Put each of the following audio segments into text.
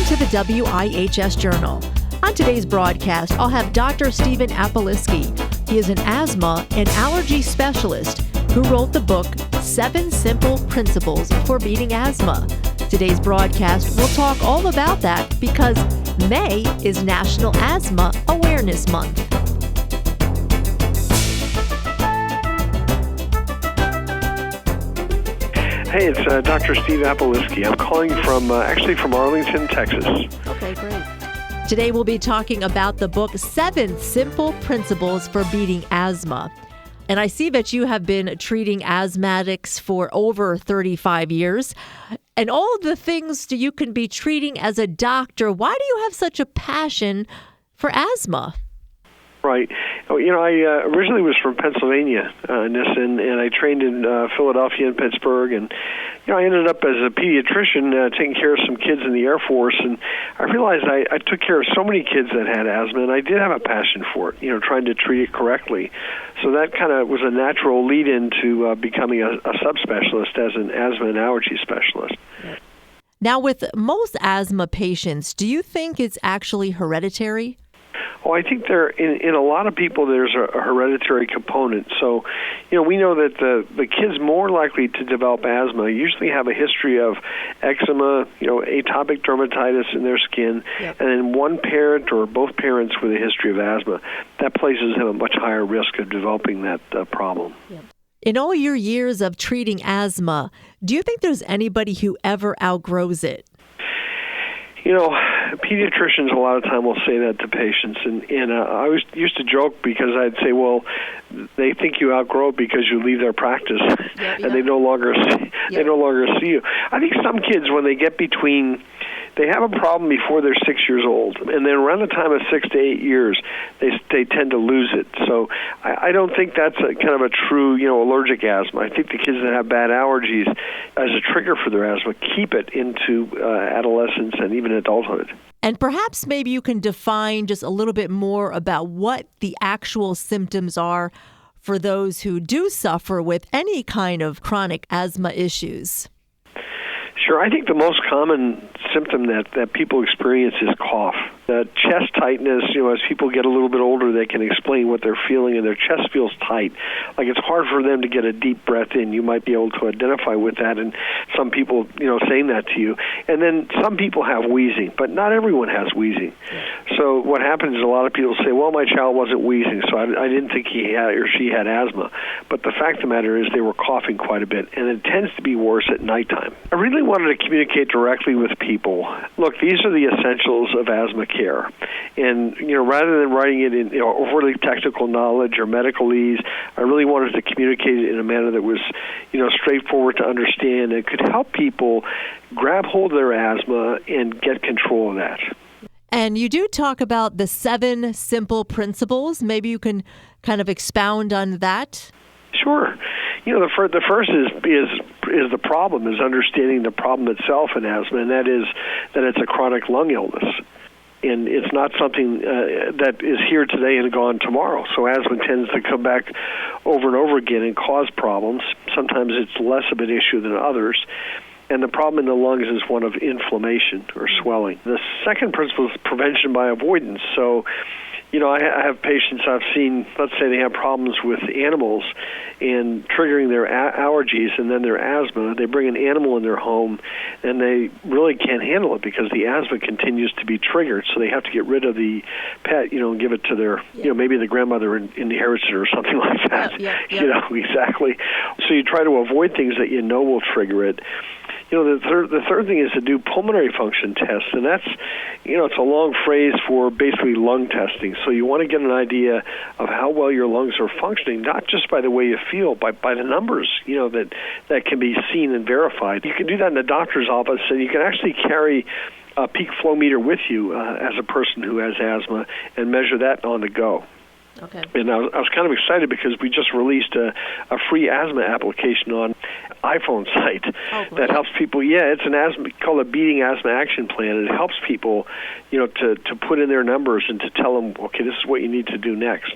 to the WIHS Journal. On today's broadcast, I'll have Dr. Stephen Appoliski. He is an asthma and allergy specialist who wrote the book, 7 Simple Principles for Beating Asthma. Today's broadcast will talk all about that because May is National Asthma Awareness Month. Hey, it's Dr. Steve Appoliski. I'm calling from Arlington, Texas. Okay, great. Today we'll be talking about the book, 7 Simple Principles for Beating Asthma. And I see that you have been treating asthmatics for over 35 years. And all of the things you can be treating as a doctor, why do you have such a passion for asthma? Right. I originally was from Pennsylvania, and I trained in Philadelphia and Pittsburgh, and I ended up as a pediatrician taking care of some kids in the Air Force, and I realized I took care of so many kids that had asthma, and I did have a passion for it, trying to treat it correctly. So that kind of was a natural lead-in to becoming a subspecialist as an asthma and allergy specialist. Now, with most asthma patients, do you think it's actually hereditary? Well, I think in a lot of people there's a hereditary component. So, we know that the kids more likely to develop asthma usually have a history of eczema, atopic dermatitis in their skin, and then one parent or both parents with a history of asthma. That places them at a much higher risk of developing that problem. Yep. In all your years of treating asthma, do you think there's anybody who ever outgrows it? Pediatricians a lot of time will say that to patients, and I used to joke because I'd say, well, they think you outgrow it because you leave their practice, and they no longer see you. I think some kids, when they get they have a problem before they're 6 years old, and then around the time of 6 to 8 years, they tend to lose it. So I don't think that's kind of a true, allergic asthma. I think the kids that have bad allergies as a trigger for their asthma keep it into adolescence and even adulthood. And perhaps maybe you can define just a little bit more about what the actual symptoms are for those who do suffer with any kind of chronic asthma issues. Sure. I think the most common symptom that people experience is cough. Chest tightness, as people get a little bit older, they can explain what they're feeling, and their chest feels tight. Like it's hard for them to get a deep breath in. You might be able to identify with that, and some people, saying that to you. And then some people have wheezing, but not everyone has wheezing. So what happens is a lot of people say, well, my child wasn't wheezing, so I didn't think he had or she had asthma. But the fact of the matter is they were coughing quite a bit, and it tends to be worse at nighttime. I really wanted to communicate directly with people. Look, these are the essentials of asthma care. And, rather than writing it in overly technical knowledge or medicalese, I really wanted to communicate it in a manner that was, straightforward to understand and could help people grab hold of their asthma and get control of that. And you do talk about the 7 simple principles. Maybe you can kind of expound on that. Sure. The first is the problem, is understanding the problem itself in asthma, and that is that it's a chronic lung illness. And it's not something that is here today and gone tomorrow. So asthma tends to come back over and over again and cause problems. Sometimes it's less of an issue than others. And the problem in the lungs is one of inflammation or swelling. The second principle is prevention by avoidance. So, I have patients I've seen, let's say they have problems with animals and triggering their allergies and then their asthma. They bring an animal in their home and they really can't handle it because the asthma continues to be triggered. So they have to get rid of the pet, and give it to their, maybe the grandmother inherits it or something like that. Exactly. So you try to avoid things that will trigger it. The third thing is to do pulmonary function tests, and that's, it's a long phrase for basically lung testing. So you want to get an idea of how well your lungs are functioning, not just by the way you feel, but by the numbers, that can be seen and verified. You can do that in the doctor's office, and you can actually carry a peak flow meter with you as a person who has asthma and measure that on the go. Okay. And I was kind of excited because we just released a free asthma application on iPhone site that helps people. It's an asthma called a Beating Asthma Action Plan, and it helps people, to put in their numbers and to tell them, okay, this is what you need to do next.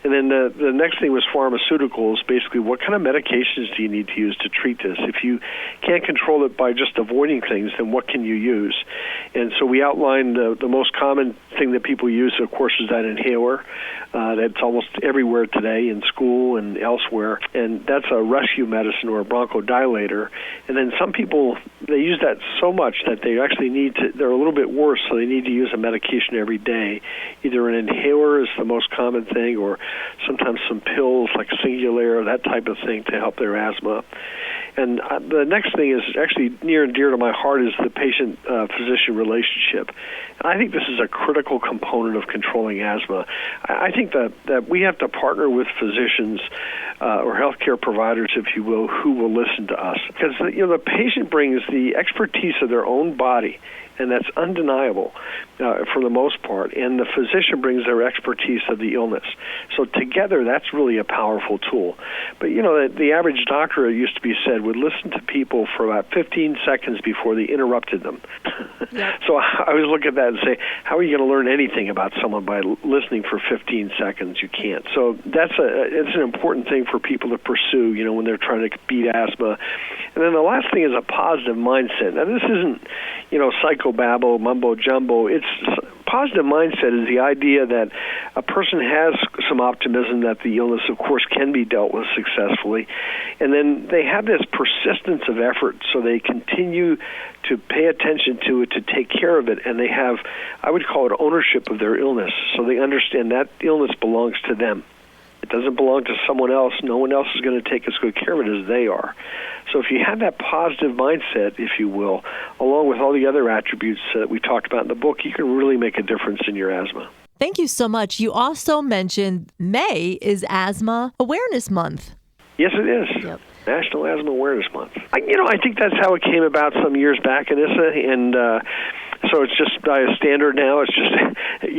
And then the next thing was pharmaceuticals. Basically, what kind of medications do you need to use to treat this? If you can't control it by just avoiding things, then what can you use? And so we outlined the most common thing that people use, of course, is that inhaler. That's almost everywhere today in school and elsewhere. And that's a rescue medicine or a bronchodilator. And then some people, they use that so much that they actually they're a little bit worse, so they need to use a medication every day. Either an inhaler is the most common thing, or sometimes some pills like Singulair, that type of thing to help their asthma. And the next thing is actually near and dear to my heart is the patient-physician relationship. And I think this is a critical component of controlling asthma. I think that we have to partner with physicians or healthcare providers, if you will, who will listen to us. Because the patient brings the expertise of their own body, and that's undeniable for the most part. And the physician brings their expertise of the illness. So together, that's really a powerful tool. But, the average doctor, it used to be said, would listen to people for about 15 seconds before they interrupted them. Yep. So I always look at that and say, how are you going to learn anything about someone by listening for 15 seconds? You can't. So it's an important thing for people to pursue, when they're trying to beat asthma. And then the last thing is a positive mindset. Now, this isn't, psychobabble, mumbo-jumbo. It's positive mindset is the idea that a person has some optimism that the illness, of course, can be dealt with successfully. And then they have this persistence of effort, so they continue to pay attention to it, to take care of it, and they have, I would call it ownership of their illness. So they understand that illness belongs to them. It doesn't belong to someone else. No one else is going to take as good care of it as they are. So if you have that positive mindset, if you will, along with all the other attributes that we talked about in the book, you can really make a difference in your asthma. Thank you so much. You also mentioned May is Asthma Awareness Month. Yes, it is. Yep. National Asthma Awareness Month. I think that's how it came about some years back, Anissa, and so it's just by a standard now. It's just,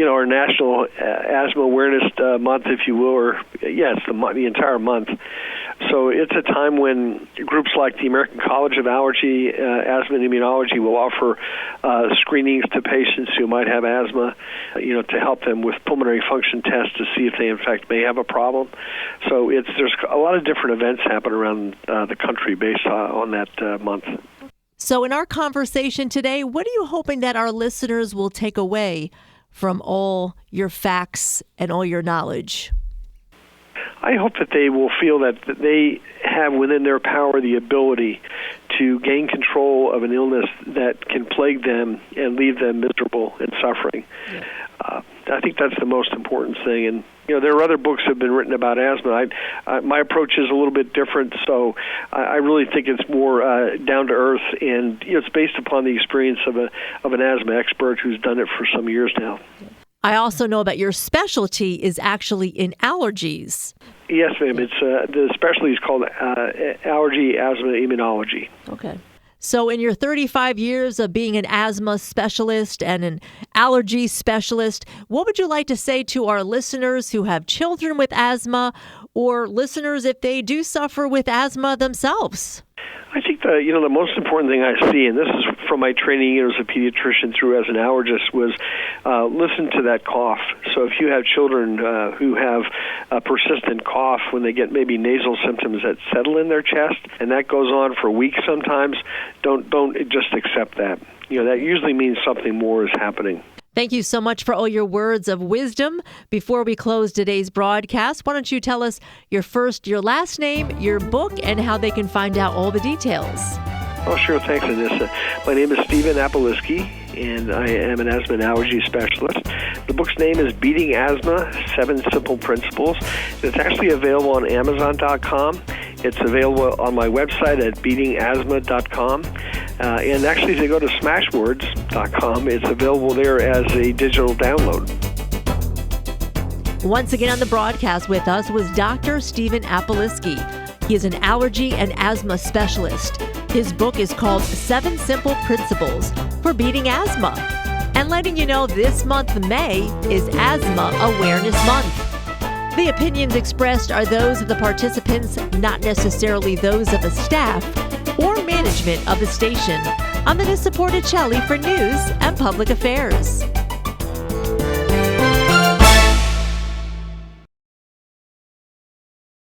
our National Asthma Awareness Month, if you will, or, it's the entire month. So it's a time when groups like the American College of Allergy, Asthma and Immunology will offer screenings to patients who might have asthma, to help them with pulmonary function tests to see if they, in fact, may have a problem. So there's a lot of different events happen around the country based on that month. So in our conversation today, what are you hoping that our listeners will take away from all your facts and all your knowledge? I hope that they will feel that they have within their power the ability to gain control of an illness that can plague them and leave them miserable and suffering. Yeah. I think that's the most important thing. And, there are other books that have been written about asthma. My approach is a little bit different, so I really think it's more down to earth, and it's based upon the experience of an asthma expert who's done it for some years now. I also know that your specialty is actually in allergies. Yes, ma'am. It's the specialty is called allergy, asthma, immunology. Okay. So in your 35 years of being an asthma specialist and an allergy specialist, what would you like to say to our listeners who have children with asthma, or listeners if they do suffer with asthma themselves? I think the most important thing I see, and this is from my training as a pediatrician through as an allergist, was listen to that cough. So if you have children who have a persistent cough, when they get maybe nasal symptoms that settle in their chest, and that goes on for weeks sometimes, don't just accept that. That usually means something more is happening. Thank you so much for all your words of wisdom. Before we close today's broadcast, why don't you tell us your first, your last name, your book, and how they can find out all the details. Oh, sure. Thanks, Anissa. My name is Stephen Apoliski, and I am an asthma and allergy specialist. The book's name is Beating Asthma, 7 Simple Principles. It's actually available on Amazon.com. It's available on my website at beatingasthma.com. And actually, if you go to smashwords.com, it's available there as a digital download. Once again on the broadcast with us was Dr. Stephen Apoliski. He is an allergy and asthma specialist. His book is called 7 Simple Principles for Beating Asthma. And letting you know this month, May, is Asthma Awareness Month. The opinions expressed are those of the participants, not necessarily those of the staff or management of the station. I'm Anissa Porticelli for News and Public Affairs.